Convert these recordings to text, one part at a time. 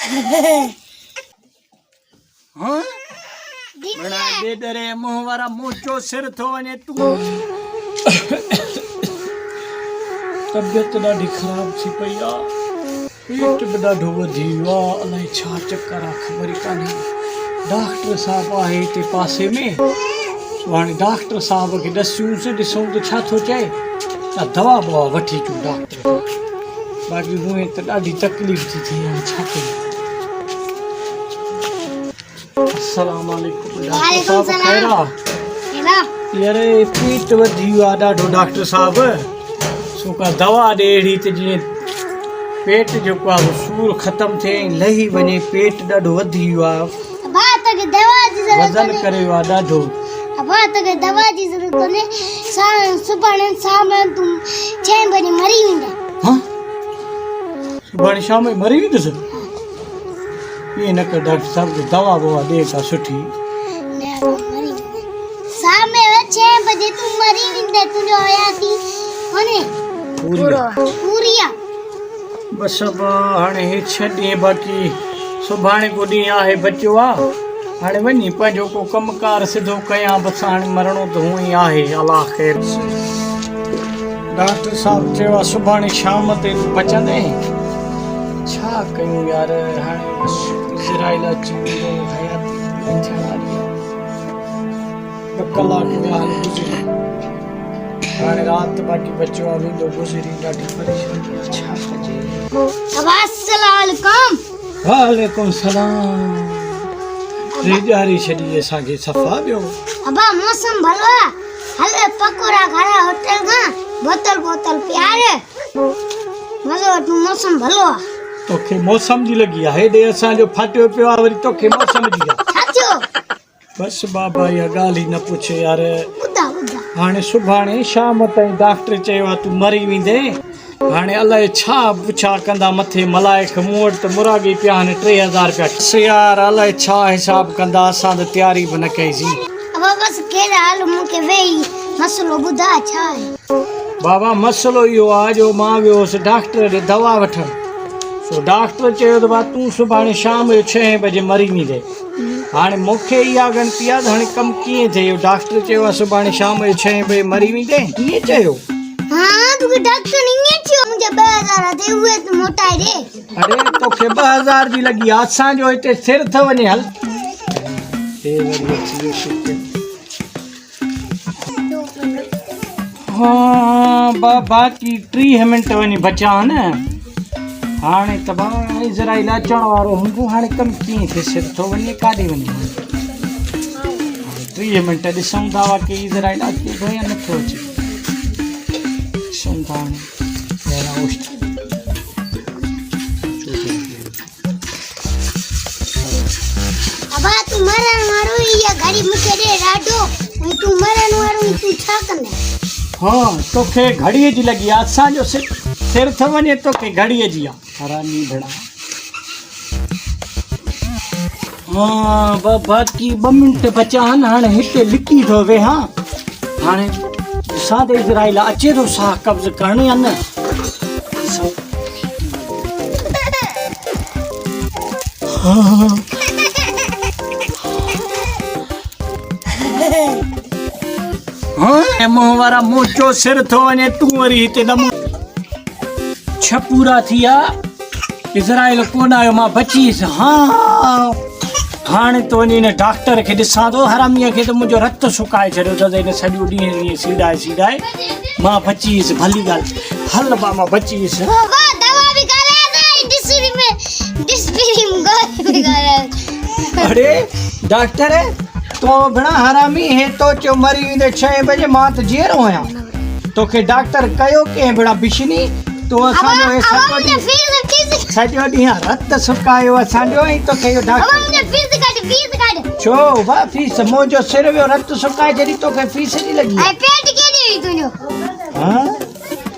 हाँ बड़ा बेदरे मुंह वारा मोचो सिर थो वने तू तबियत ॾाढी ख़राब थी पई आहे पेट बि ॾाढो वधी वियो आहे अलाए छा चक्कर आहे ख़बर ई कान्हे डॉक्टर साहब आहे हिते पासे में हाणे डॉक्टर साहब खे ॾसूंसि ॾिसूं त छा थो चए त दवा बवा वठी अचूं डॉक्टर बाक़ी हूअं त ॾाढी तकलीफ़ थी थिए हाणे छा कयूं अस्सलाम वालेकुम डॉक्टर साहब ख़ैर आहे यारे पेट वधी वियो आहे ॾाढो डॉक्टर साहब सो का दवा ॾे अहिड़ी त जीअं पेट जेको आहे सूर ख़तमु थिए ऐं लही वञे पेट ॾाढो वधी वियो आहे वज़न करे वियो आहे ॾाढो दवा जी ज़रूरत कोन्हे सुभाणे शाम तूं 6 बजे मरी वेंदा हाँ सुभाणे शाम जो मरी वेंदुसि ईअं न कर डॉक्टर साहब खे दवा ववा ॾे का सुठी शाम जो 6 बजे तूं मरी वेंदा तुंहिंजो हयाती कोन्हे पूरी आहे बसि हाणे हे 6 ॾींहं बाक़ी सुभाणे को ॾींहुं आहे बचियो आहे हाणे वञी पंहिंजो को कमकार सिधो कयां बसि हाणे मरणो त हूअं ई आहे अलाह ख़ैर डॉक्टर साहब चयो आहे सुभाणे शाम ते बचंदे छा कयूं यार हाणे इज़राइल अची वियो हयाती थियण वारी आहे 2 कलाक ॿिया हाणे गुज़री हाणे राति बाक़ी बचियो आहे वेंदो गुज़री ॾाढी परेशानी आहे छा कजे अस्सलाम वालेकुम वालेकुम सलाम ॾियारी छॾी असांखे सफ़ा ॿियो अबा मौसम भलो आहे हले पकोड़ा खाया होटल खां बोतल प्यार मज़ो वठूं मौसम भलो आहे तोखे मौसम जी लॻी आहे हेॾे असांजो फाटियो पियो आहे वरी तोखे मौसम जी आहे छाचो बसि बाबा इहा ॻाल्हि ई न पुछ यार ॿुधा हाणे सुभाणे शाम ताईं डॉक्टर चयो आहे तूं मरी वेंदे हाणे अलाए छा पुछा कंदा मथे मलाइक मूं वटि त मुरागी पिया आहिनि 3000 रुपया यार अलाए छा हिसाब कंदा असां त तयारी बि न कईसीं अब बस कहिड़ा हाल मूंखे वेही मसलो ॿुधा छा आहे बाबा मसलो इहो आहे जो मां वियो हुउसि डॉक्टर ॾे दवा वठणु सो डॉक्टर चयो त भाउ तूं सुभाणे शाम जो 6 बजे मरी वेंदे हाणे मूंखे इहा ॻणती आहे त हाणे कमु कीअं थिए डॉक्टर चयो आहे सुभाणे शाम जो 6 बजे मरी वेंदे कीअं चयो हाँ तोखे डॉक्टर ईअं चयो मुंहिंजा 2000 ते उहे तूं मोटाए ॾे अरे तोखे 2000 जी लॻी आहे असांजो हिते सिर थो वञे हल हाँ बाक़ी 30 मिंट वञी बचा न हाणे त भाई इज़राइल अचण वारो हूंदो हाणे कमु कीअं थिए सिर थो वञे काॾे वञे 30 मिंट ॾिसूं था की इज़राइल अचे थो या नथो अचे ॾिसूं था हाणे अबा तूं मरण वारो इहा घड़ी मूंखे ॾे ॾाढो तूं मरण वारो तूं छा कंदा हाँ तोखे घड़ीअ जी लॻी आहे असांजो सिर थो वञे तोखे घड़ीअ जी आहे हरामी भेड़ा हाँ बाक़ी 2 मिंट बचा आहिनि हाणे हिते लिकी थो वेहा हाणे ॾिसां त इज़राइल अचे थो साह कब्ज़ करणु या न हाँ मुंह वारा मोचो सिर थो वञे तूं वरी हिते न 6 पूरा थी विया इज़राइल कोन आयो मां बची वियुसि हाँ हाणे त वञी हिन डॉक्टर खे ॾिसां थो हरामीअ खे त मुंहिंजो रत सुकाए छॾियो अथसि हिन सॼो ॾींहुं ईअं सीधाए मां बची वियुसि भली ॻाल्हि हल मां बची वियुसि अरे डॉक्टर तो भेण हरामी हे तो चयो मरी वेंदे 6 बजे मां त जीअरो आहियां तोखे डॉक्टर कयो कंहिं भेण बिशनी तो असांजो सॼो ॾींहुं रत सुकायो असांजो ऐं तोखे इहो डॉक्टर छो भाउ फीस मुंहिंजो सिर वियो रत सुकाए छॾी तोखे फीस जी लॻी पेट केॾे तुंहिंजो हाँ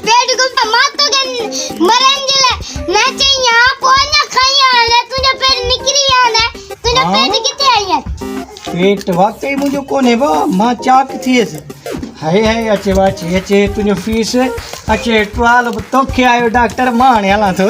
पेट गुप्ता मां तोखे मरण जे लाइ न चई हां पोइ न खाई हाणे तुंहिंजो पेट निकिरी वियो आहे तुंहिंजो पेट किथे आई आहे पेट वाकई मुंहिंजो कोन्हे भाउ मां चाक थियसि हाय अचे तुंहिंजो फीस अचे 12 तोखे आयो डॉक्टर मां हाणे हलां थो